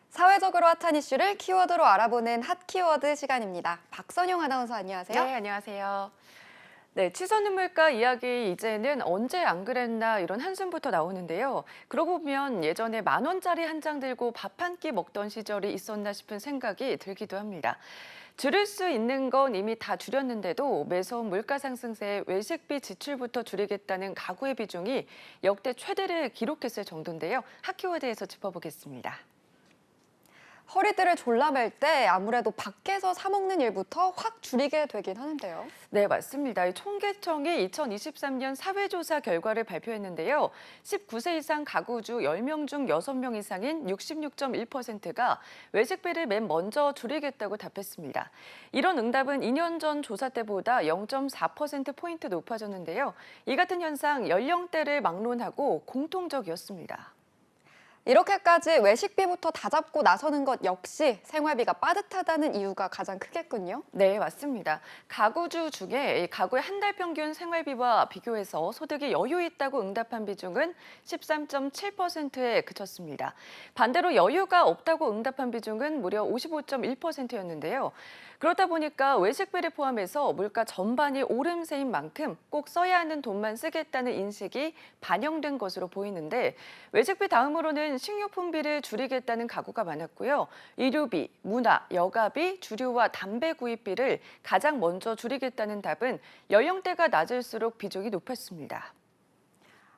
사회적으로 핫한 이슈를 키워드로 알아보는 핫 키워드 시간입니다. 박선영 아나운서 안녕하세요. 네, 안녕하세요. 네, 치솟는 물가 이야기 이제는 언제 안 그랬나 이런 한숨부터 나오는데요. 그러고 보면 예전에 10,000원짜리 한 장 들고 밥 한 끼 먹던 시절이 있었나 싶은 생각이 들기도 합니다. 줄일 수 있는 건 이미 다 줄였는데도 매서운 물가 상승세에 외식비 지출부터 줄이겠다는 가구의 비중이 역대 최대를 기록했을 정도인데요. 핫키워드에서 짚어보겠습니다. 허리띠를 졸라맬 때 아무래도 밖에서 사 먹는 일부터 확 줄이게 되긴 하는데요. 네, 맞습니다. 이 통계청이 2023년 사회조사 결과를 발표했는데요. 19세 이상 가구주 10명 중 6명 이상인 66.1%가 외식비를 맨 먼저 줄이겠다고 답했습니다. 이런 응답은 2년 전 조사 때보다 0.4%포인트 높아졌는데요. 이 같은 현상 연령대를 막론하고 공통적이었습니다. 이렇게까지 외식비부터 다 잡고 나서는 것 역시 생활비가 빠듯하다는 이유가 가장 크겠군요. 네, 맞습니다. 가구주 중에 가구의 한 달 평균 생활비와 비교해서 소득이 여유 있다고 응답한 비중은 13.7%에 그쳤습니다. 반대로 여유가 없다고 응답한 비중은 무려 55.1%였는데요. 그렇다 보니까 외식비를 포함해서 물가 전반이 오름세인 만큼 꼭 써야 하는 돈만 쓰겠다는 인식이 반영된 것으로 보이는데 외식비 다음으로는 식료품비를 줄이겠다는 가구가 많았고요. 의료비, 문화, 여가비, 주류와 담배 구입비를 가장 먼저 줄이겠다는 답은 연령대가 낮을수록 비중이 높았습니다.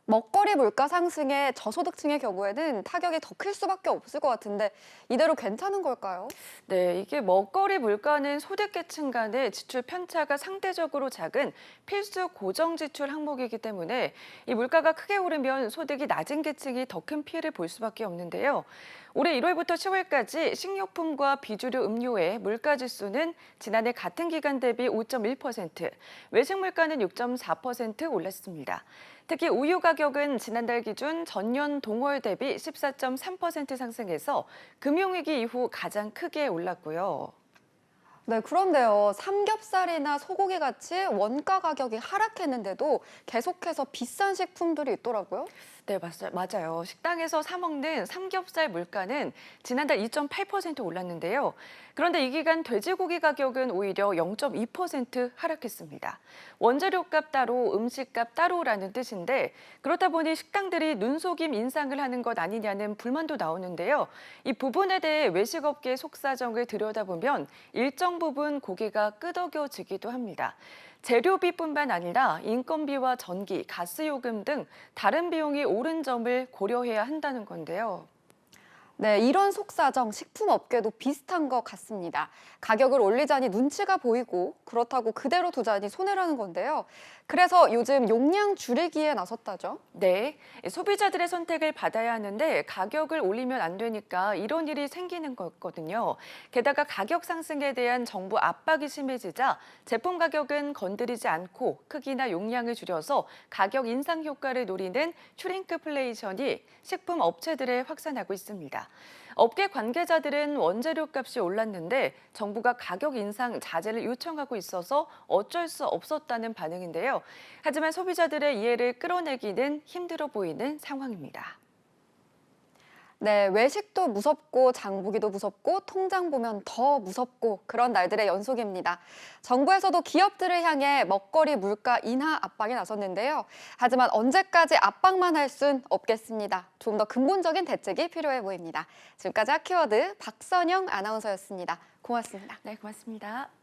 먹거리 물가 상승에 저소득층의 경우에는 타격이 더 클 수밖에 없을 것 같은데 이대로 괜찮은 걸까요? 네, 이게 먹거리 물가는 소득계층 간의 지출 편차가 상대적으로 작은 필수 고정 지출 항목이기 때문에 이 물가가 크게 오르면 소득이 낮은 계층이 더 큰 피해를 볼 수밖에 없는데요. 올해 1월부터 10월까지 식료품과 비주류 음료의 물가 지수는 지난해 같은 기간 대비 5.1%, 외식 물가는 6.4% 올랐습니다. 특히 우유 가격은 지난달 기준 전년 동월 대비 14.3% 상승해서 금융위기 이후 가장 크게 올랐고요. 네, 그런데요. 삼겹살이나 소고기 같이 원가 가격이 하락했는데도 계속해서 비싼 식품들이 있더라고요. 네, 맞아요. 식당에서 사 먹는 삼겹살 물가는 지난달 2.8% 올랐는데요. 그런데 이 기간 돼지고기 가격은 오히려 0.2% 하락했습니다. 원재료값 따로, 음식값 따로라는 뜻인데 그렇다 보니 식당들이 눈속임 인상을 하는 것 아니냐는 불만도 나오는데요. 이 부분에 대해 외식업계 속사정을 들여다보면 일정 부분 고기가 끄덕여지기도 합니다. 재료비뿐만 아니라 인건비와 전기, 가스요금 등 다른 비용이 오른 점을 고려해야 한다는 건데요. 네, 이런 속사정 식품업계도 비슷한 것 같습니다. 가격을 올리자니 눈치가 보이고 그렇다고 그대로 두자니 손해라는 건데요. 그래서 요즘 용량 줄이기에 나섰다죠. 네, 소비자들의 선택을 받아야 하는데 가격을 올리면 안 되니까 이런 일이 생기는 거거든요. 게다가 가격 상승에 대한 정부 압박이 심해지자 제품 가격은 건드리지 않고 크기나 용량을 줄여서 가격 인상 효과를 노리는 슈링크플레이션이 식품 업체들에 확산하고 있습니다. 업계 관계자들은 원재료 값이 올랐는데 정부가 가격 인상 자제를 요청하고 있어서 어쩔 수 없었다는 반응인데요. 하지만 소비자들의 이해를 끌어내기는 힘들어 보이는 상황입니다. 네, 외식도 무섭고 장보기도 무섭고 통장 보면 더 무섭고 그런 날들의 연속입니다. 정부에서도 기업들을 향해 먹거리 물가 인하 압박에 나섰는데요. 하지만 언제까지 압박만 할 순 없겠습니다. 좀 더 근본적인 대책이 필요해 보입니다. 지금까지 핫키워드 박선영 아나운서였습니다. 고맙습니다. 네, 고맙습니다.